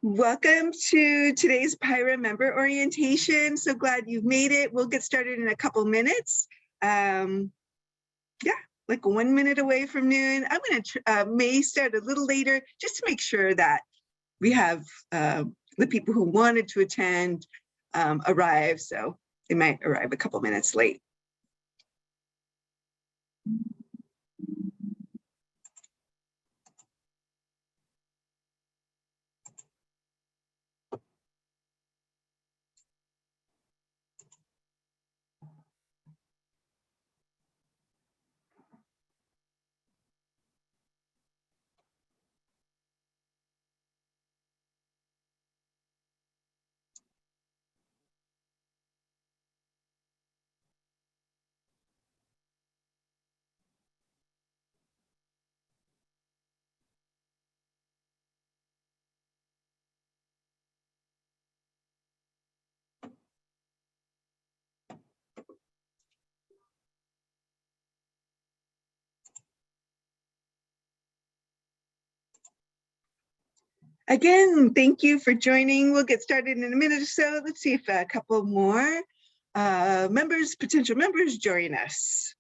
Welcome to today's PIHRA member orientation. So glad you've made it. We'll get started in a couple minutes. Like 1 minute away from noon. I'm going to may start a little later just to make sure that we have the people who wanted to attend arrive. So they might arrive a couple minutes late. Again, thank you for joining. We'll get started in a minute or so. Let's see if a couple more potential members join us.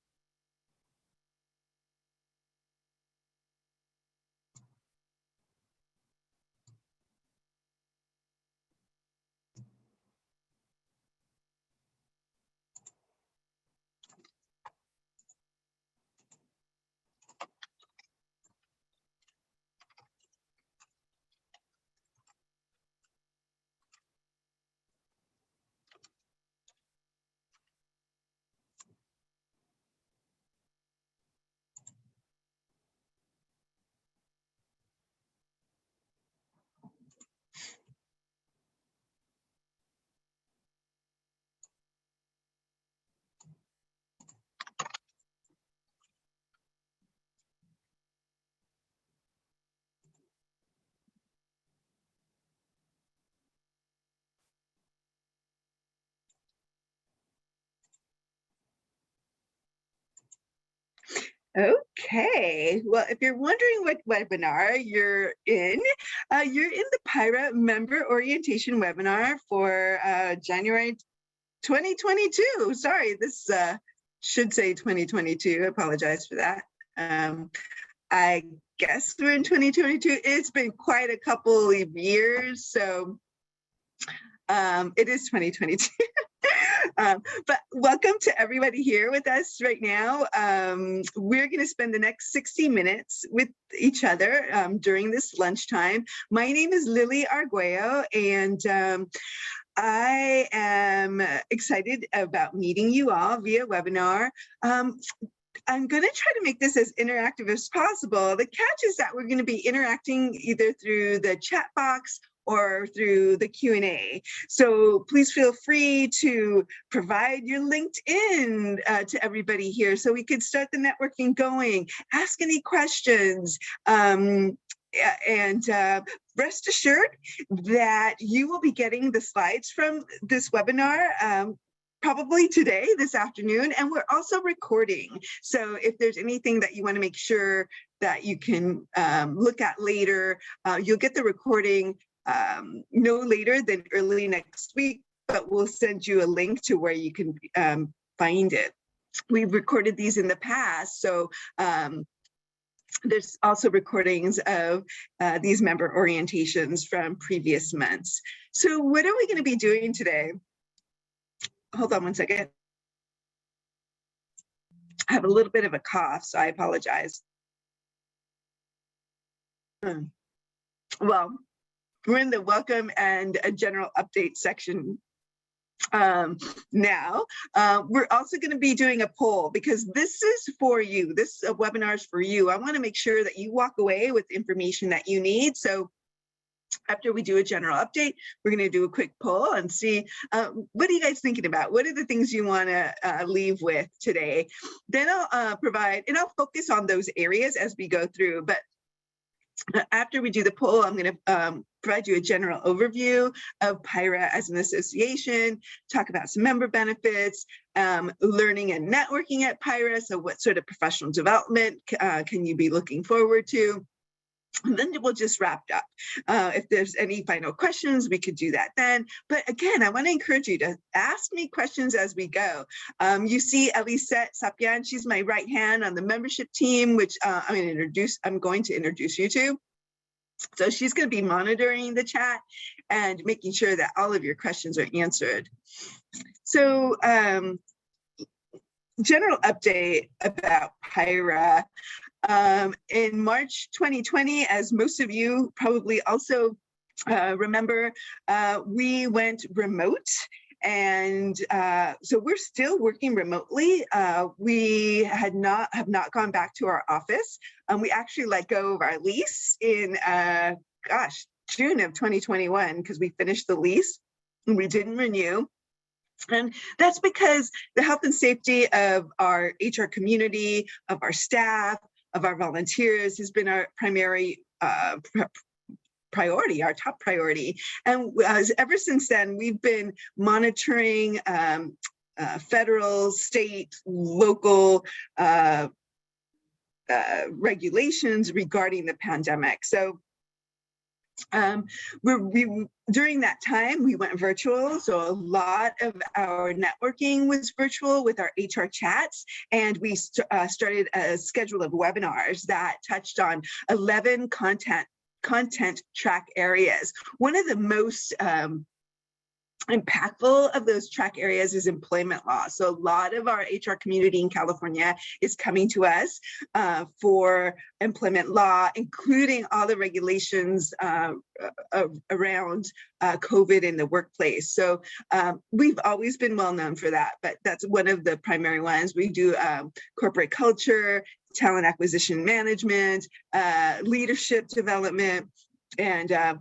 Okay, well, if you're wondering what webinar you're in the PIHRA member orientation webinar for January 2022. Sorry, this should say 2022. I apologize for that. I guess we're in 2022. It's been quite a couple of years, so it is 2022. But welcome to everybody here with us right now. We're going to spend the next 60 minutes with each other during this lunchtime. My name is Lily Arguello, and I am excited about meeting you all via webinar. I'm going to try to make this as interactive as possible. The catch is that we're going to be interacting either through the chat box or through the Q&A. So please feel free to provide your LinkedIn to everybody here so we could start the networking going, ask any questions, and rest assured that you will be getting the slides from this webinar probably today, this afternoon, and we're also recording. So if there's anything that you want to make sure that you can look at later, you'll get the recording no later than early next week, but we'll send you a link to where you can find it. We've recorded these in the past, so there's also recordings of these member orientations from previous months. So what are we going to be doing today? Hold on one second. I have a little bit of a cough, so I apologize. Well, we're in the welcome and a general update section now. We're also going to be doing a poll because this is for you. This webinar is for you. I want to make sure that you walk away with information that you need. So after we do a general update, we're going to do a quick poll and see what are you guys thinking about? What are the things you want to leave with today? Then I'll provide, and I'll focus on those areas as we go through. But after we do the poll, I'm going to provide you a general overview of PIHRA as an association, talk about some member benefits, learning and networking at PIHRA. So what sort of professional development can you be looking forward to? And then we'll just wrap up. If there's any final questions, we could do that then. But again, I want to encourage you to ask me questions as we go. You see Elisette Sapian, she's my right hand on the membership team, which I'm going to introduce you to. So she's going to be monitoring the chat and making sure that all of your questions are answered. So general update about PIHRA. In March 2020, as most of you probably also remember, we went remote. And so we're still working remotely. We have not gone back to our office. We actually let go of our lease in, June of 2021, because we finished the lease and we didn't renew. And that's because the health and safety of our HR community, of our staff, of our volunteers has been our primary priority, our top priority. And ever since then, we've been monitoring federal, state, local regulations regarding the pandemic. So during that time, we went virtual. So a lot of our networking was virtual with our HR chats. And we started a schedule of webinars that touched on 11 content track areas. One of the most impactful of those track areas is employment law. So a lot of our HR community in California is coming to us for employment law, including all the regulations around COVID in the workplace. So we've always been well known for that, but that's one of the primary ones. We do corporate culture, talent acquisition management, leadership development, and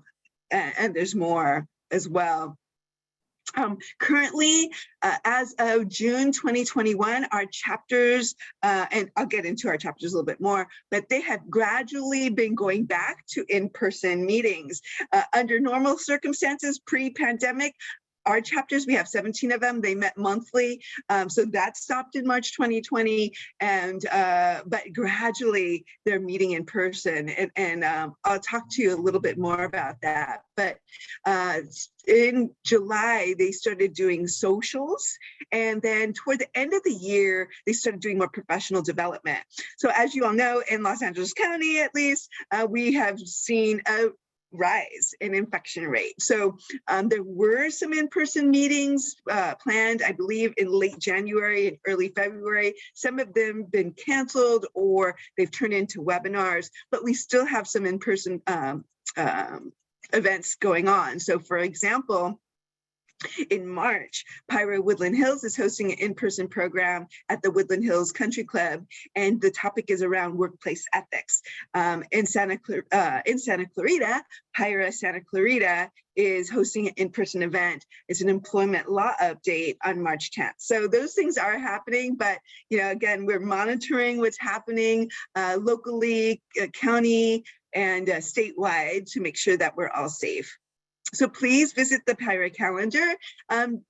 there's more as well. Currently, as of June 2021, our chapters, and I'll get into our chapters a little bit more, but they have gradually been going back to in-person meetings. Under normal circumstances, pre-pandemic, our chapters, we have 17 of them, they met monthly. So that stopped in March 2020, and but gradually they're meeting in person. And I'll talk to you a little bit more about that. But in July, they started doing socials. And then toward the end of the year, they started doing more professional development. So as you all know, in Los Angeles County, at least, we have seen a rise in infection rate. So there were some in-person meetings planned, I believe, in late January and early February. Some of them been canceled or they've turned into webinars, but we still have some in-person events going on. So for example, in March, PIHRA Woodland Hills is hosting an in-person program at the Woodland Hills Country Club, and the topic is around workplace ethics. In Santa Clarita, PIHRA Santa Clarita is hosting an in-person event. It's an employment law update on March 10th. So those things are happening, but again, we're monitoring what's happening locally, county, and statewide to make sure that we're all safe. So please visit the PIHRA calendar,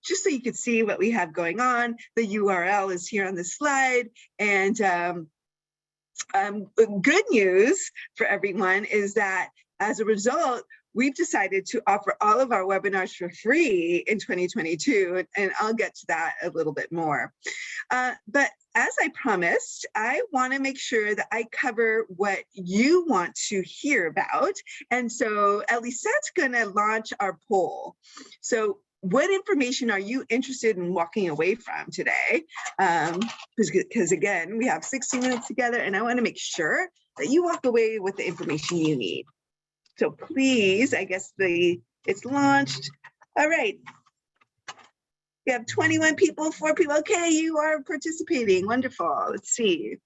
just so you can see what we have going on. The URL is here on the slide. And good news for everyone is that as a result, we've decided to offer all of our webinars for free in 2022, and I'll get to that a little bit more. But as I promised, I want to make sure that I cover what you want to hear about. And so Elisette's going to launch our poll. So what information are you interested in walking away from today? Because again, we have 60 minutes together, and I want to make sure that you walk away with the information you need. So please, I guess it's launched. All right. We have 21 people, 4 people. Okay, you are participating. Wonderful. Let's see.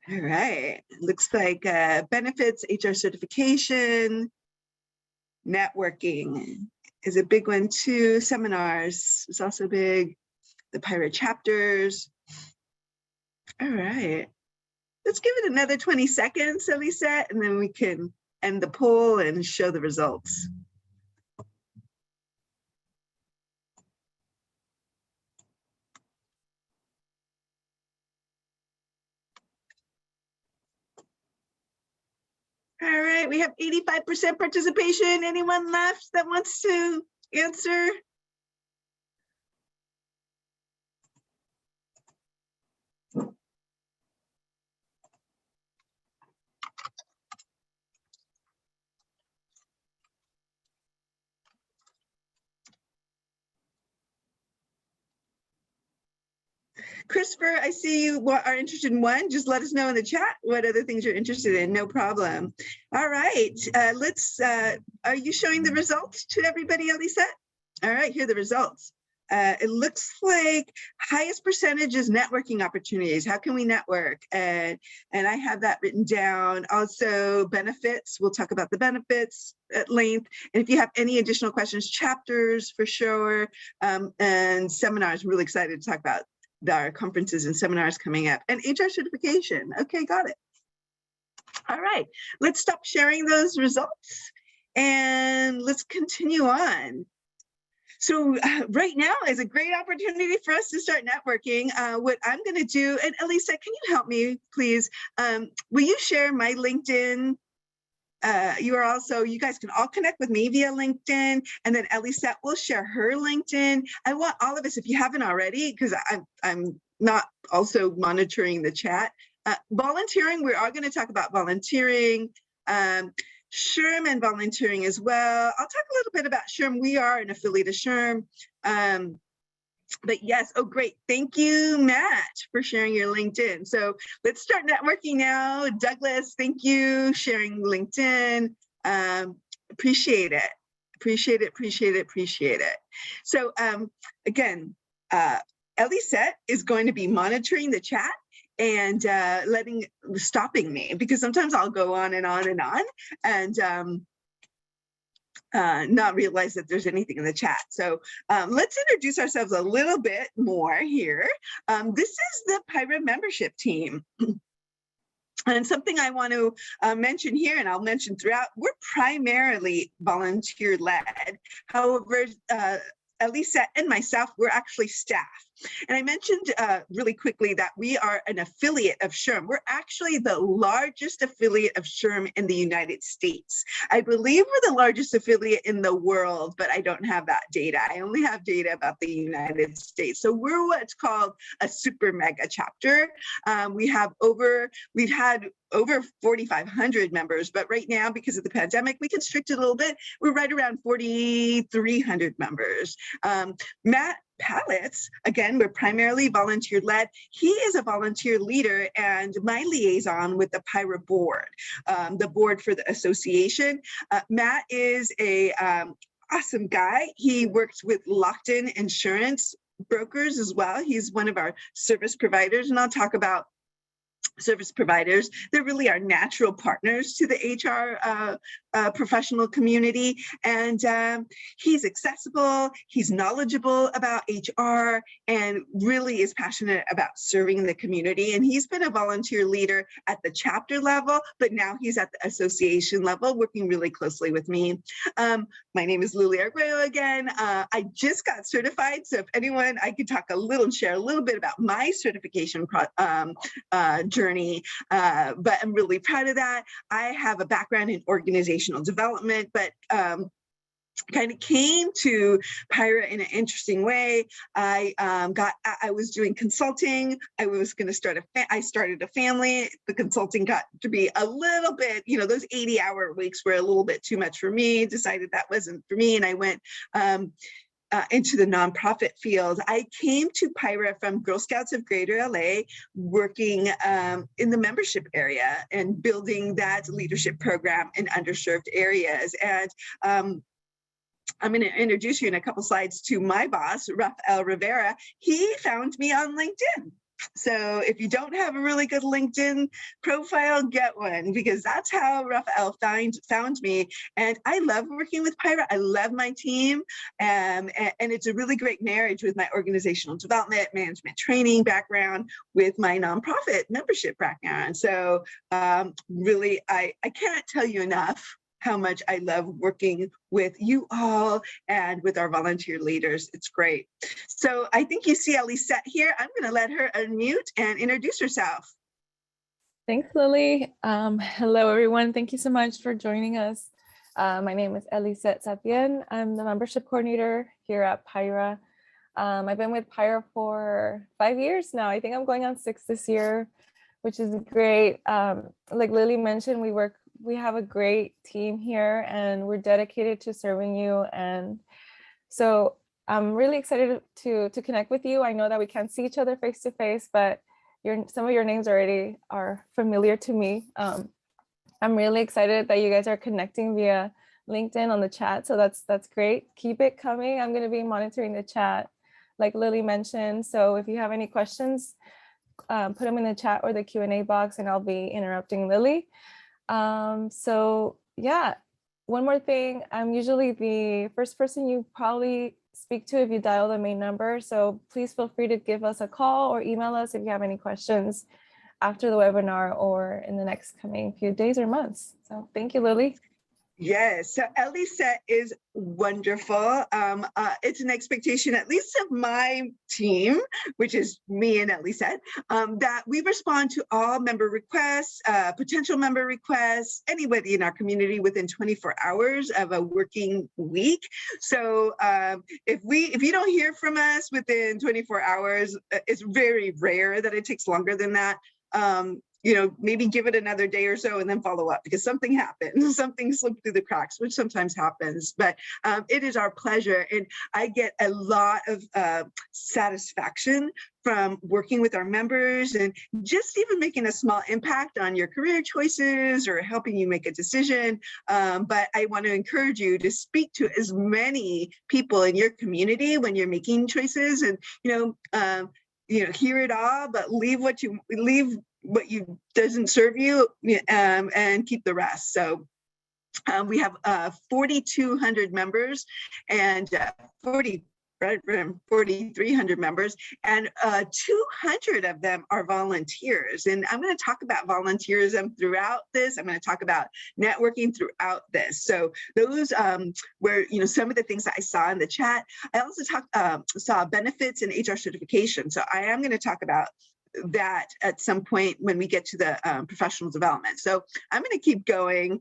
All right. Looks like benefits, HR certification, networking is a big one too. Seminars is also big. The PIHRA chapters. All right. let's give it another 20 seconds, Elisa, and then we can end the poll and show the results. All right, we have 85% participation. Anyone left that wants to answer? Christopher, I see you are interested in one. Just let us know in the chat what other things you're interested in. No problem. All right, are you showing the results to everybody, Elisa? All right, here are the results. It looks like highest percentage is networking opportunities. How can we network? And I have that written down. Also benefits, we'll talk about the benefits at length. And if you have any additional questions, chapters for sure, and seminars, I'm really excited to talk about our conferences and seminars coming up, and HR certification. Okay, got it. All right, let's stop sharing those results and let's continue on. So right now is a great opportunity for us to start networking. What I'm going to do, and Elisa, can you help me, please? Will you share my LinkedIn? You guys can all connect with me via LinkedIn, and then Elisa will share her LinkedIn. I want all of us, if you haven't already, because I'm not also monitoring the chat. Volunteering, we are going to talk about volunteering. SHRM and volunteering as well. I'll talk a little bit about SHRM. We are an affiliate of SHRM. But yes, oh great. Thank you, Matt, for sharing your LinkedIn. So let's start networking now. Douglas, thank you, sharing LinkedIn. Appreciate it. Appreciate it, appreciate it, appreciate it. So again, Elisa is going to be monitoring the chat and stopping me, because sometimes I'll go on and on and on and not realize that there's anything in the chat. So let's introduce ourselves a little bit more here. This is the PIHRA membership team. And something I want to mention here, and I'll mention throughout, we're primarily volunteer-led. However, Elisa and myself, we're actually staff. And I mentioned really quickly that we are an affiliate of SHRM. We're actually the largest affiliate of SHRM in the United States. I believe we're the largest affiliate in the world, but I don't have that data. I only have data about the United States. So we're what's called a super mega chapter. We've had over 4,500 members, but right now, because of the pandemic, we constricted a little bit. We're right around 4,300 members. Matt Pallets, again, we're primarily volunteer-led. He is a volunteer leader and my liaison with the PIHRA board, the board for the association. Matt is a awesome guy. He works with Lockton Insurance Brokers as well. He's one of our service providers, and I'll talk about service providers. They're really our natural partners to the HR professional community. And he's accessible, he's knowledgeable about HR, and really is passionate about serving the community. And he's been a volunteer leader at the chapter level, but now he's at the association level, working really closely with me. My name is Lily Arguello again. I just got certified, so if anyone, I could share a little bit about my certification journey, but I'm really proud of that. I have a background in organizational development, but kind of came to PIHRA in an interesting way. I was doing consulting. I started a family. The consulting got to be a little bit, those 80-hour weeks were a little bit too much for me, decided that wasn't for me. And I went into the nonprofit field. I came to PIHRA from Girl Scouts of Greater LA, working in the membership area and building that leadership program in underserved areas. And I'm going to introduce you in a couple slides to my boss, Rafael Rivera. He found me on LinkedIn. So if you don't have a really good LinkedIn profile, get one, because that's how Raphael found me. And I love working with PIHRA. I love my team. And it's a really great marriage with my organizational development, management training background, with my nonprofit membership background. So really, I can't tell you enough how much I love working with you all and with our volunteer leaders. It's great. So I think you see Elisette here. I'm going to let her unmute and introduce herself. Thanks, Lily. Hello, everyone. Thank you so much for joining us. My name is Elisette Sapien. I'm the membership coordinator here at PIHRA. I've been with PIHRA for 5 years now. I think I'm going on 6 this year, which is great. Like Lily mentioned, we have a great team here, and we're dedicated to serving you. And so I'm really excited to connect with you. I know that we can't see each other face to face, but some of your names already are familiar to me. I'm really excited that you guys are connecting via LinkedIn on the chat. So that's great. Keep it coming. I'm going to be monitoring the chat, like Lily mentioned. So if you have any questions, put them in the chat or the Q&A box, and I'll be interrupting Lily. So yeah, one more thing. I'm usually the first person you probably speak to if you dial the main number. So please feel free to give us a call or email us if you have any questions after the webinar or in the next coming few days or months. So thank you, Lily. Yes, so Elisette is wonderful. It's an expectation, at least of my team, which is me and Elisette, that we respond to all member requests, potential member requests, anybody in our community within 24 hours of a working week. So if you don't hear from us within 24 hours, it's very rare that it takes longer than that. Maybe give it another day or so and then follow up, because something happened, something slipped through the cracks, which sometimes happens. But it is our pleasure. And I get a lot of satisfaction from working with our members and just even making a small impact on your career choices or helping you make a decision. But I want to encourage you to speak to as many people in your community when you're making choices, and hear it all, but leave what you doesn't serve you, and keep the rest. So we have 4,200 members and 4,300 members, and 200 of them are volunteers. And I'm going to talk about volunteerism throughout this. I'm going to talk about networking throughout this. So those were, some of the things that I saw in the chat. I also saw benefits and HR certification. So I am going to talk about that at some point when we get to the professional development. So I'm going to keep going.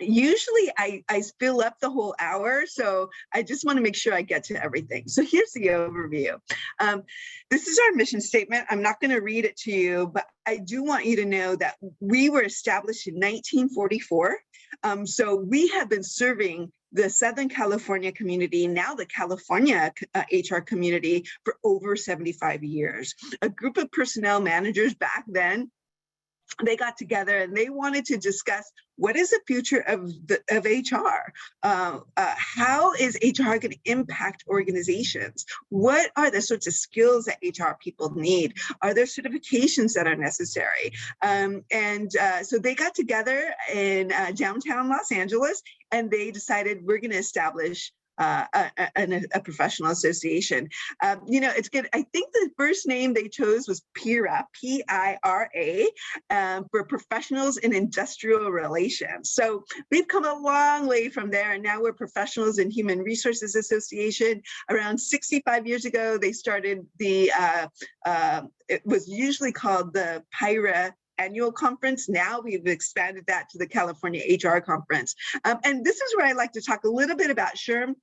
Usually I fill up the whole hour, so I just want to make sure I get to everything. So here's the overview. This is our mission statement. I'm not going to read it to you, but I do want you to know that we were established in 1944. So we have been serving the Southern California community, now the California HR community, for over 75 years. A group of personnel managers back then, they got together and they wanted to discuss what is the future of HR? How is HR going to impact organizations? What are the sorts of skills that HR people need? Are there certifications that are necessary? So they got together in downtown Los Angeles, and they decided we're going to establish a professional association. It's good. I think the first name they chose was PIHRA, P-I-R-A, for Professionals in Industrial Relations. So we've come a long way from there, and now we're Professionals in Human Resources Association. Around 65 years ago, they started it was usually called the PIHRA Annual Conference. Now we've expanded that to the California HR Conference. And this is where I like to talk a little bit about SHRM.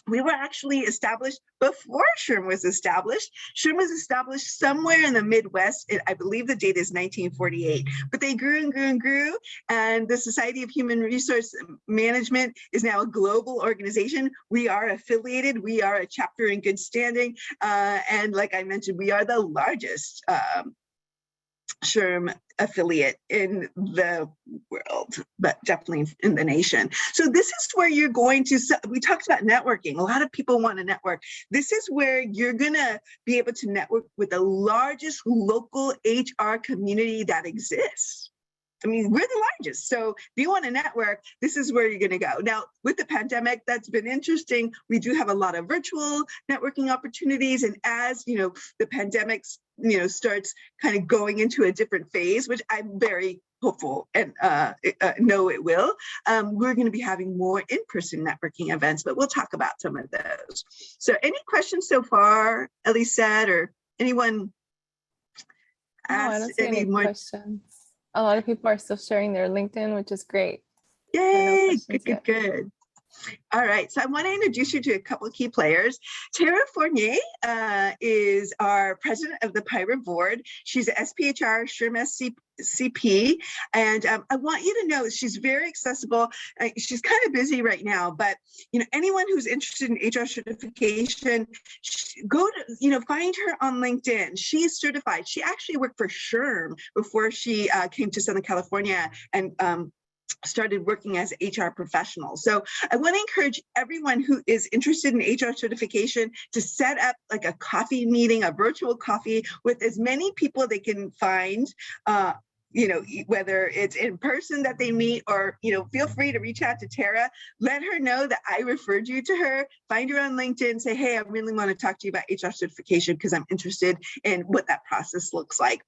We were actually established before SHRM was established. SHRM was established somewhere in the Midwest. I believe the date is 1948, but they grew and grew and grew. And the Society of Human Resource Management is now a global organization. We are affiliated. We are a chapter in good standing. And like I mentioned, we are the largest SHRM affiliate in the world, but definitely in the nation. So this is where you're going to, we talked about networking. A lot of people want to network. This is where you're going to be able to network with the largest local HR community that exists. I mean, we're the largest. So if you want to network, this is where you're going to go. Now, with the pandemic, that's been interesting. We do have a lot of virtual networking opportunities. And as, the pandemic, starts kind of going into a different phase, which I'm very hopeful and know it will, we're going to be having more in-person networking events, but we'll talk about some of those. So any questions so far, Elisette, or anyone No, I don't see any more questions. A lot of people are still sharing their LinkedIn, which is great. Yay, good. All right, so I want to introduce you to a couple of key players. Tara Fournier is our president of the PIHRA board. She's an SPHR, SHRM CP, and I want you to know she's very accessible. She's kind of busy right now, but anyone who's interested in HR certification, go to find her on LinkedIn. She's certified. She actually worked for SHRM before she came to Southern California and started working as an HR professional. So I want to encourage everyone who is interested in HR certification to set up like a coffee meeting, a virtual coffee with as many people they can find, whether it's in person that they meet or, feel free to reach out to Tara, let her know that I referred you to her, find her on LinkedIn, say, hey, I really want to talk to you about HR certification because I'm interested in what that process looks like.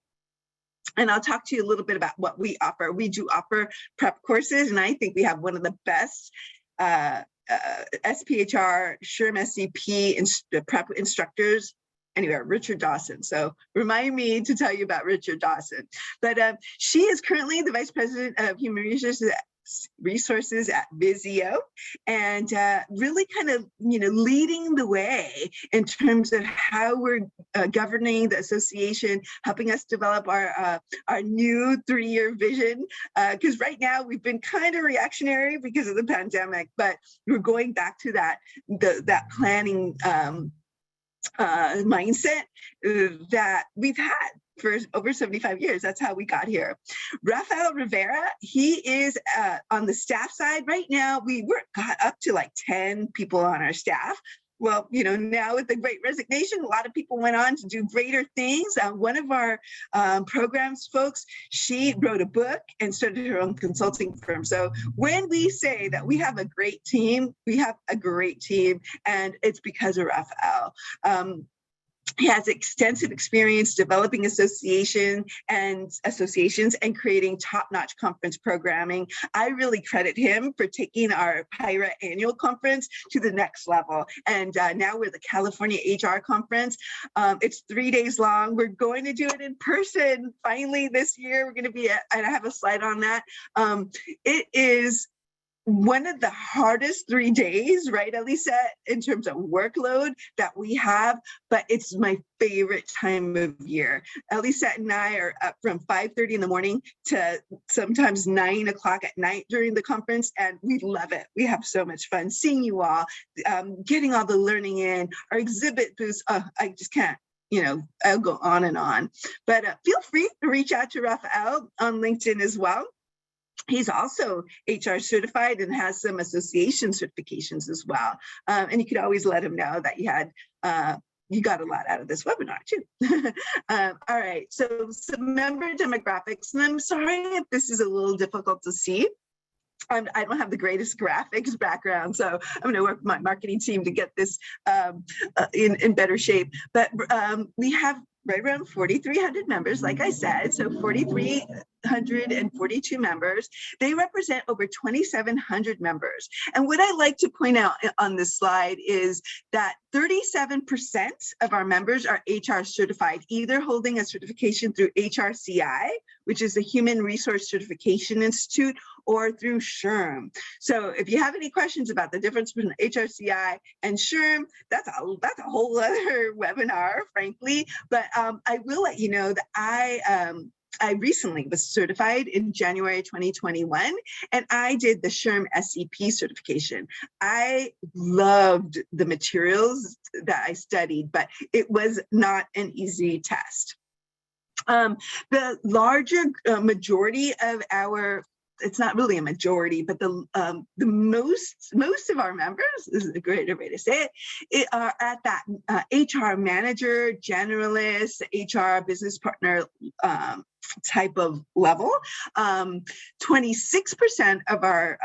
And I'll talk to you a little bit about what we offer. We do offer prep courses, and I think we have one of the best SPHR, SHRM SCP prep instructors anywhere, Richard Dawson. So remind me to tell you about Richard Dawson. But she is currently the Vice President of Human Resources at Vizio, and really kind of leading the way in terms of how we're governing the association, helping us develop our new 3-year vision, because right now we've been kind of reactionary because of the pandemic, but we're going back to that planning mindset that we've had for over 75 years. That's how we got here. Rafael Rivera, he is on the staff side. Right now, we got up to like 10 people on our staff. Well, now with the Great Resignation, a lot of people went on to do greater things. One of our programs folks, she wrote a book and started her own consulting firm. So when we say that we have a great team, we have a great team, and it's because of Rafael. He has extensive experience developing associations and creating top-notch conference programming. I really credit him for taking our PIHRA annual conference to the next level. And now we're the California HR conference. It's 3 days long. We're going to do it in person finally this year. We're going to be and I have a slide on that. It is one of the hardest 3 days, right, Elisa, in terms of workload that we have, but it's my favorite time of year. Elisa and I are up from 5:30 in the morning to sometimes 9 o'clock at night during the conference, and we love it. We have so much fun seeing you all, getting all the learning in, our exhibit booths. I just can't. I'll go on and on, but feel free to reach out to Rafael on LinkedIn as well. He's also HR certified and has some association certifications as well. And you could always let him know that you got a lot out of this webinar too. All right, so some member demographics, and I'm sorry if this is a little difficult to see. I don't have the greatest graphics background, so I'm going to work with my marketing team to get this in better shape. But we have right around 4,300 members, like I said, so 4,342 members. They represent over 2,700 members. And what I like to point out on this slide is that 37% of our members are HR certified, either holding a certification through HRCI, which is the Human Resource Certification Institute, or through SHRM. So if you have any questions about the difference between HRCI and SHRM, that's a whole other webinar, frankly. But I will let you know that I recently was certified in January 2021, and I did the SHRM SCP certification. I loved the materials that I studied, but it was not an easy test. The larger majority of our, it's not really a majority, but the most of our members, this is a greater way to say it, are at that HR manager, generalist, HR business partner type of level. 26% of our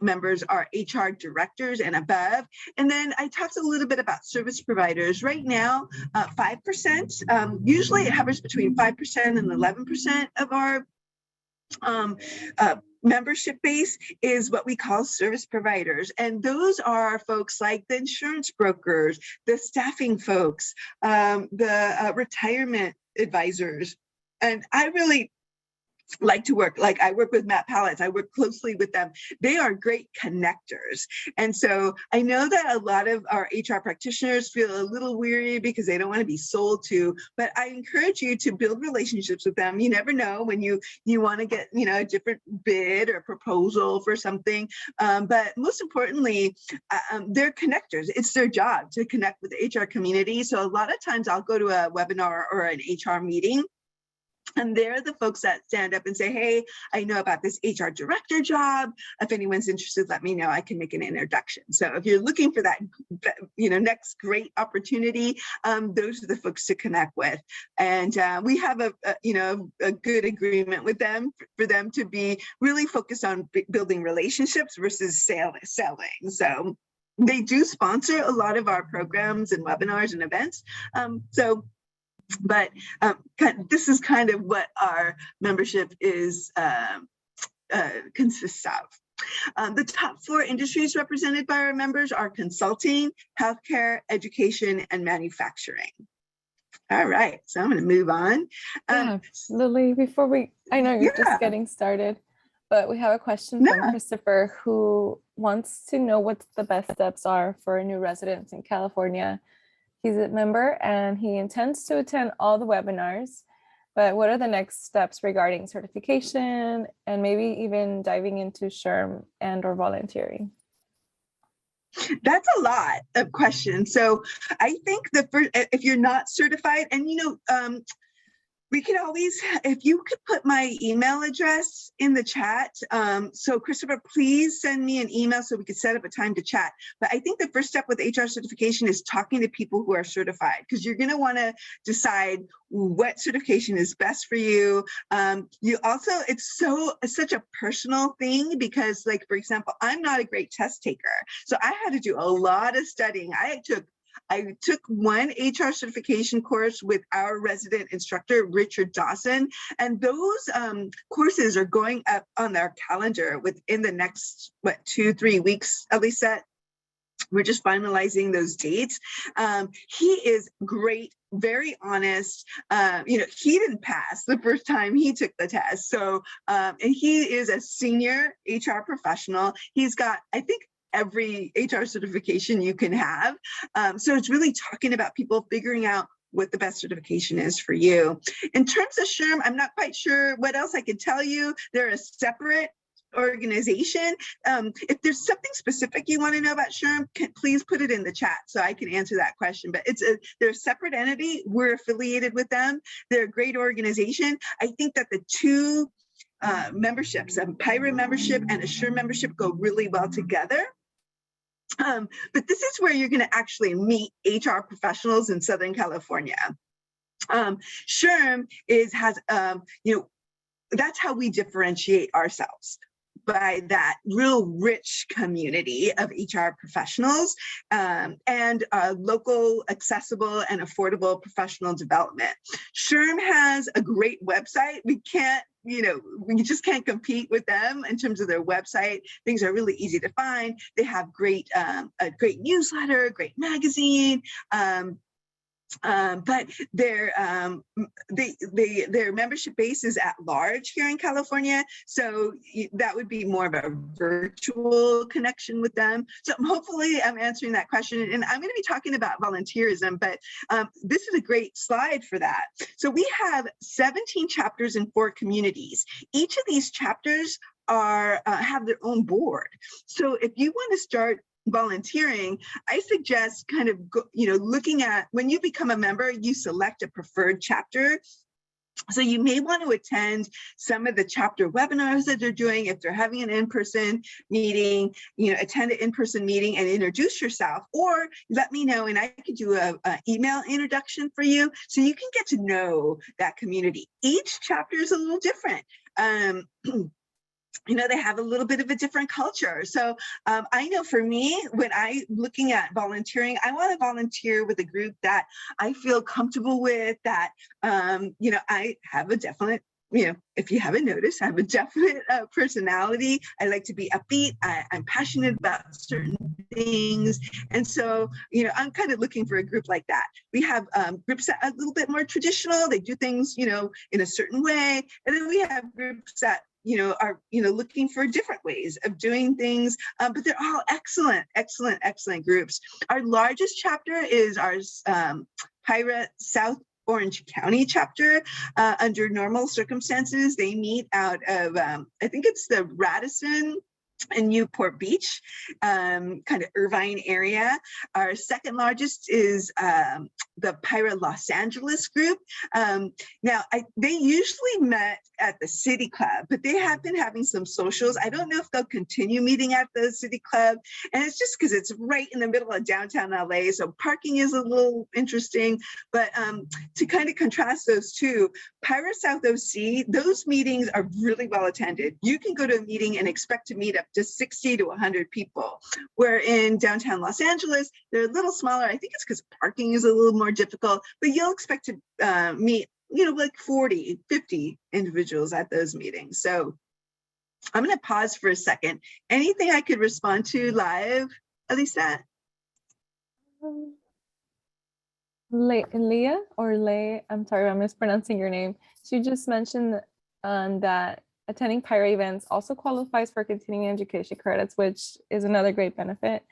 members are HR directors and above. And then I talked a little bit about service providers. Right now, 5%, usually it hovers between 5% and 11% of our membership base is what we call service providers. And those are folks like the insurance brokers, the staffing folks, the retirement advisors. And I really like to work, like I work with Matt Pallets, I work closely with them. They are great connectors. And so I know that a lot of our HR practitioners feel a little weary because they don't want to be sold to, but I encourage you to build relationships with them. You never know when you want to get, a different bid or proposal for something. But most importantly, they're connectors. It's their job to connect with the HR community. So a lot of times I'll go to a webinar or an HR meeting, and they're the folks that stand up and say, hey, I know about this HR director job. If anyone's interested, let me know. I can make an introduction. So if you're looking for that, next great opportunity, those are the folks to connect with. And we have a good agreement with them for them to be really focused on building relationships versus selling. So they do sponsor a lot of our programs and webinars and events. But this is kind of what our membership is consists of. The top 4 industries represented by our members are consulting, healthcare, education, and manufacturing. All right, so I'm going to move on. Lily, I know you're just getting started, but we have a question from Christopher, who wants to know what the best steps are for new residents in California. He's a member and he intends to attend all the webinars, but what are the next steps regarding certification and maybe even diving into SHRM and or volunteering? That's a lot of questions. So I think if you're not certified, and we could always, if you could put my email address in the chat. So Christopher, please send me an email so we could set up a time to chat. But I think the first step with HR certification is talking to people who are certified, because you're gonna wanna decide what certification is best for you. You also, it's such a personal thing because, like, for example, I'm not a great test taker. So I had to do a lot of studying. I took one HR certification course with our resident instructor, Richard Dawson, and those courses are going up on our calendar within the next, 2-3 weeks, Elisa. We're just finalizing those dates. He is great, very honest. He didn't pass the first time he took the test. So, and he is a senior HR professional. He's got, I think, every HR certification you can have. So it's really talking about people figuring out what the best certification is for you. In terms of SHRM, I'm not quite sure what else I could tell you. They're a separate organization. If there's something specific you want to know about SHRM, please put it in the chat so I can answer that question. But they're a separate entity. We're affiliated with them. They're a great organization. I think that the two memberships, a PIHRA membership and a SHRM membership, go really well together. But this is where you're going to actually meet HR professionals in Southern California. SHRM has that's how we differentiate ourselves, by that real rich community of HR professionals and local, accessible, and affordable professional development. SHRM has a great website. We just can't compete with them in terms of their website. Things are really easy to find. They have a great newsletter, great magazine. But their membership base is at large here in California, so that would be more of a virtual connection with them. So hopefully I'm answering that question, and I'm going to be talking about volunteerism, but this is a great slide for that. So we have 17 chapters in 4 communities. Each of these chapters have their own board. So if you want to start volunteering, I suggest kind of looking at, when you become a member, you select a preferred chapter So you may want to attend some of the chapter webinars that they're doing. If they're having an in-person meeting, attend an in-person meeting and introduce yourself, or let me know and I could do a email introduction for you so you can get to know that community. Each chapter is a little different. They have a little bit of a different culture. So I know for me, when I'm looking at volunteering, I want to volunteer with a group that I feel comfortable with, that, I have a definite, if you haven't noticed, I have a definite personality. I like to be upbeat. I'm passionate about certain things. And so, I'm kind of looking for a group like that. We have groups that are a little bit more traditional. They do things, in a certain way. And then we have groups that are, looking for different ways of doing things, but they're all excellent groups. Our largest chapter is our PIHRA South Orange County chapter. Under normal circumstances, they meet out of, I think it's the Radisson and Newport Beach, kind of Irvine area. Our second largest is the PIHRA Los Angeles group. Now, they usually met at the City Club, but they have been having some socials. I don't know if they'll continue meeting at the City Club, and it's just because it's right in the middle of downtown LA, so parking is a little interesting. But to kind of contrast those two, PIHRA South OC, those meetings are really well attended. You can go to a meeting and expect to meet up to 60 to 100 people, where in downtown Los Angeles, they're a little smaller. I think it's because parking is a little more difficult, but you'll expect to meet, like 40, 50 individuals at those meetings. So I'm going to pause for a second. Anything I could respond to live, Elisa? Leah or Lay, I'm sorry, I'm mispronouncing your name. She just mentioned that attending PIHRA events also qualifies for continuing education credits, which is another great benefit.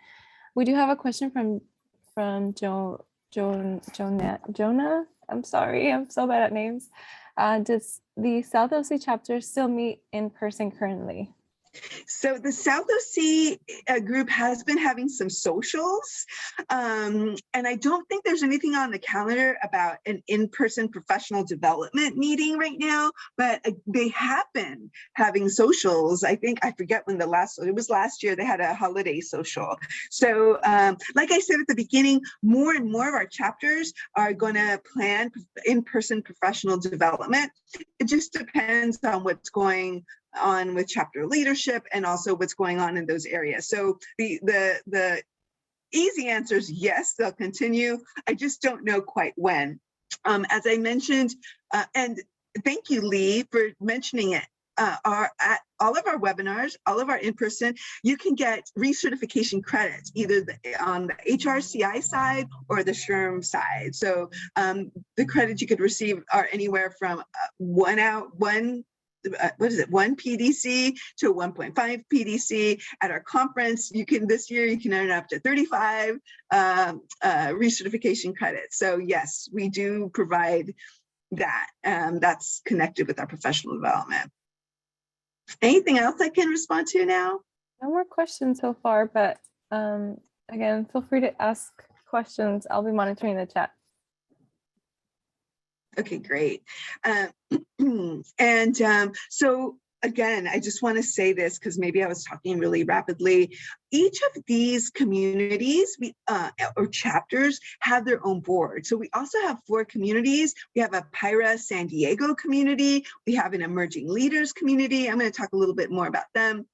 We do have a question from Jonah. I'm sorry, I'm so bad at names. Does the South OC chapter still meet in person currently? So the South OC group has been having some socials, and I don't think there's anything on the calendar about an in-person professional development meeting right now, but they have been having socials. I forget when it was last year, they had a holiday social. So like I said at the beginning, more and more of our chapters are going to plan in-person professional development. It just depends on what's going on with chapter leadership and also what's going on in those areas. So the easy answer is yes, they'll continue. I just don't know quite when. As I mentioned, and thank you, Lee, for mentioning it. At all of our webinars, all of our in-person, you can get recertification credits, either on the HRCI side or the SHRM side. So the credits you could receive are anywhere from one PDC to 1.5 PDC. At our conference, this year you can earn up to 35 recertification credits. So yes, we do provide that. That's connected with our professional development. Anything else I can respond to now? No more questions so far, but again, feel free to ask questions. I'll be monitoring the chat. Okay, great. So again, I just want to say this because maybe I was talking really rapidly. Each of these communities or chapters have their own board. So we also have 4 communities. We have a PIHRA San Diego community. We have an emerging leaders community. I'm going to talk a little bit more about them.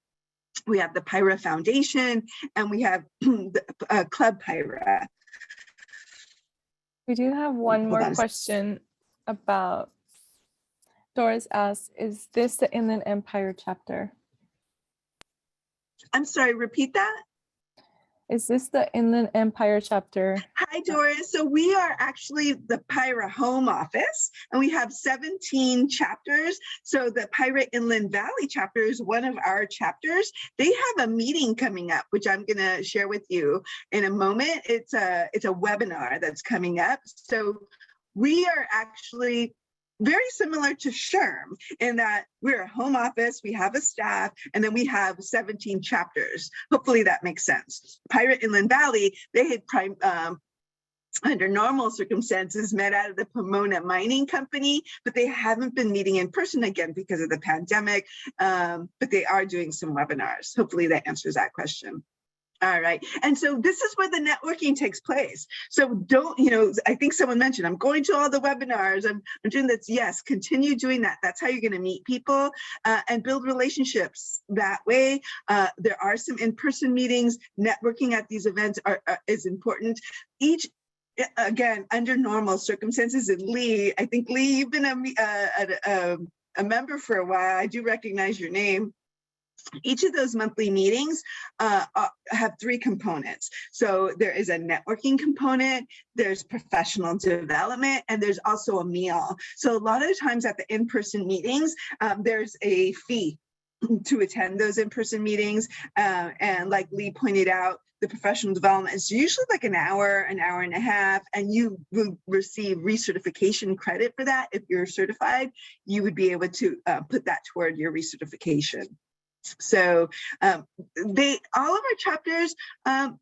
We have the PIHRA Foundation, and we have the Club PIHRA. We do have one more question about, Doris asks, is this the Inland Empire chapter? I'm sorry, repeat that. Is this the Inland Empire chapter? Hi, Doris. So we are actually the PIHRA home office, and we have 17 chapters. So the PIHRA Inland Valley chapter is one of our chapters. They have a meeting coming up, which I'm going to share with you in a moment. It's a webinar that's coming up. So we are actually very similar to SHRM in that we're a home office, we have a staff, and then we have 17 chapters. Hopefully that makes sense. PIHRA Inland Valley, they had under normal circumstances, met out of the Pomona Mining Company, but they haven't been meeting in person again because of the pandemic, but they are doing some webinars. Hopefully that answers that question. All right. And so this is where the networking takes place. So don't, I think someone mentioned, I'm going to all the webinars. I'm doing this. Yes, continue doing that. That's how you're going to meet people and build relationships that way. There are some in-person meetings. Networking at these events is important. Again, under normal circumstances, and Lee, I think Lee, you've been a member for a while. I do recognize your name. Each of those monthly meetings have three components. So there is a networking component, there's professional development, and there's also a meal. So a lot of the times at the in-person meetings, there's a fee to attend those in-person meetings. And like Lee pointed out, the professional development is usually like an hour and a half, and you will receive recertification credit for that. If you're certified, you would be able to put that toward your recertification. So all of our chapters, are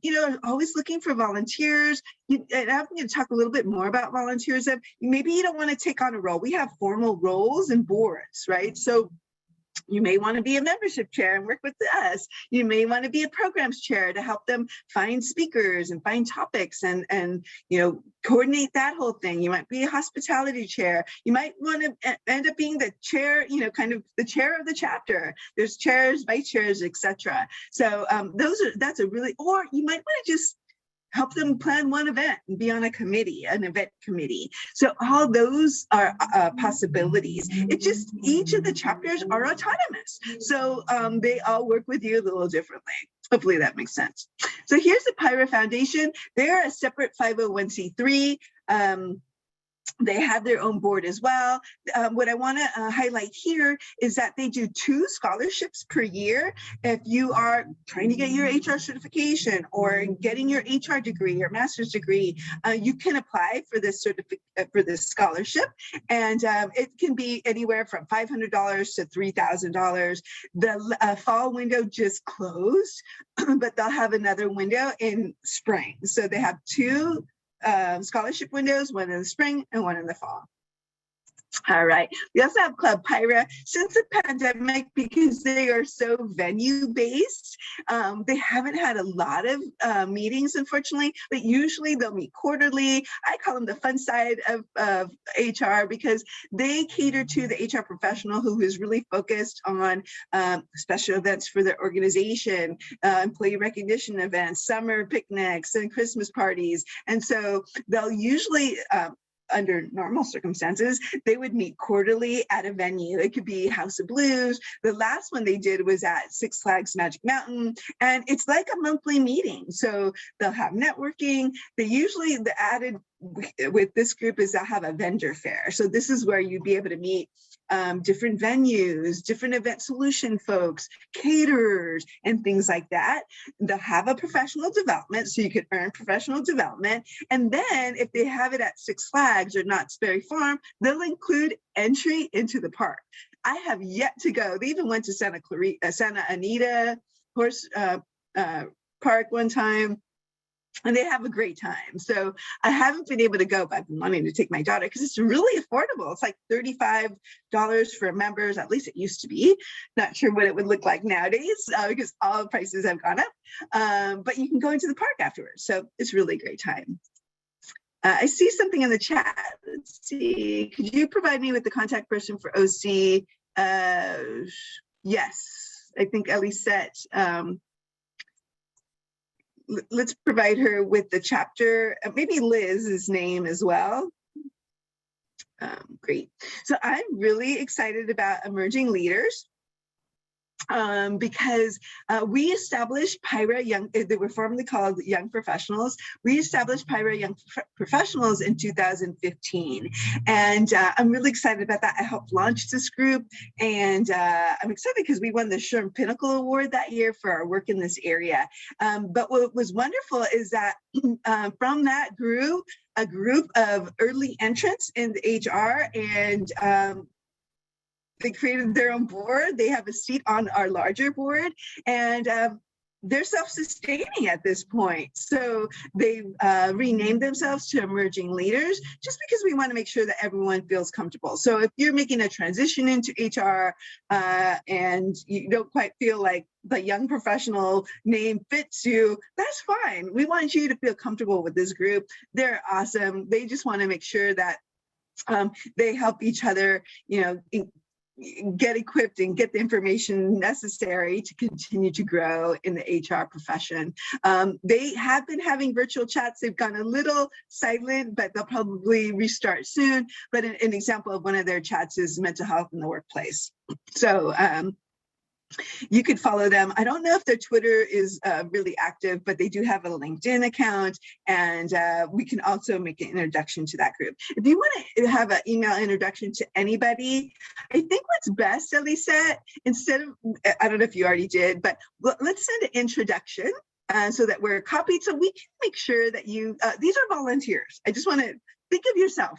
always looking for volunteers. And I'm going to talk a little bit more about volunteerism. Maybe you don't want to take on a role. We have formal roles and boards, right? So you may want to be a membership chair and work with us. You may want to be a programs chair to help them find speakers and find topics and coordinate that whole thing. You might be a hospitality chair. You might want to end up being the chair, kind of the chair of the chapter. There's chairs, vice chairs, etc. So that's a really, or you might want to just help them plan one event and be on an event committee. So all those are possibilities. It's just each of the chapters are autonomous. So they all work with you a little differently. Hopefully that makes sense. So here's the PIHRA Foundation. They're a separate 501c3. They have their own board as well. What I want to highlight here is that they do 2 scholarships per year. If you are trying to get your HR certification or getting your HR degree or master's degree, you can apply for this scholarship, and it can be anywhere from $500 to $3,000. The fall window just closed, but they'll have another window in spring. So they have 2 scholarship windows, one in the spring and one in the fall. All right. We also have Club PIHRA. Since the pandemic, because they are so venue-based, they haven't had a lot of meetings, unfortunately, but usually they'll meet quarterly. I call them the fun side of HR because they cater to the HR professional who is really focused on special events for their organization, employee recognition events, summer picnics, and Christmas parties. And so they'll usually under normal circumstances, they would meet quarterly at a venue. It could be House of Blues. The last one they did was at Six Flags Magic Mountain, and it's like a monthly meeting. So they'll have networking. The added with this group is they'll have a vendor fair. So this is where you'd be able to meet different venues, different event solution folks, caterers, and things like that. They'll have a professional development, so you can earn professional development. And then if they have it at Six Flags or Knott's Berry Farm, they'll include entry into the park. I have yet to go. They even went to Santa Anita Horse Park one time, and they have a great time. So I haven't been able to go, but I've been wanting to take my daughter because it's really affordable. It's like $35 for members, at least it used to be. Not sure what it would look like nowadays because all the prices have gone up, but you can go into the park afterwards. So it's really a great time. I see something in the chat. Let's see, could you provide me with the contact person for OC? Yes, I think Elisette, let's provide her with the chapter, maybe Liz's name as well. Great. So I'm really excited about emerging leaders because we established PIHRA they were formerly called Young Professionals. We established PIHRA Young Professionals in 2015. And I'm really excited about that. I helped launch this group, and I'm excited because we won the SHRM Pinnacle Award that year for our work in this area. But what was wonderful is that from that grew a group of early entrants in the HR, and they created their own board. They have a seat on our larger board, and they're self-sustaining at this point. So they renamed themselves to Emerging Leaders just because we want to make sure that everyone feels comfortable. So if you're making a transition into HR and you don't quite feel like the young professional name fits you, that's fine. We want you to feel comfortable with this group. They're awesome. They just want to make sure that they help each other, get equipped and get the information necessary to continue to grow in the HR profession. They have been having virtual chats. They've gone a little silent, but they'll probably restart soon. But an example of one of their chats is mental health in the workplace. So you could follow them. I don't know if their Twitter is really active, but they do have a LinkedIn account, and we can also make an introduction to that group. If you want to have an email introduction to anybody, I think what's best, Elisa, instead of, I don't know if you already did, but let's send an introduction so that we're copied, so we can make sure that you, these are volunteers. I just want to think of yourself.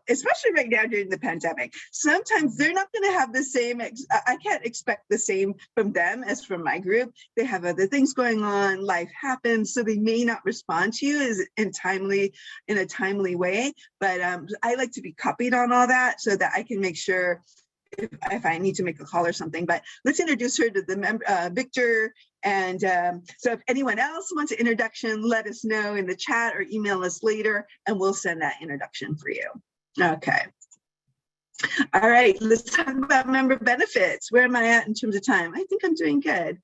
Especially right now during the pandemic, sometimes they're not going to have the same, I can't expect the same from them as from my group. They have other things going on, life happens, so they may not respond to you in a timely way. But I like to be copied on all that so that I can make sure if I need to make a call or something. But let's introduce her to the member, Victor. And so if anyone else wants an introduction, let us know in the chat or email us later, and we'll send that introduction for you. Okay. All right, let's talk about member benefits. Where am I at in terms of time? I think I'm doing good.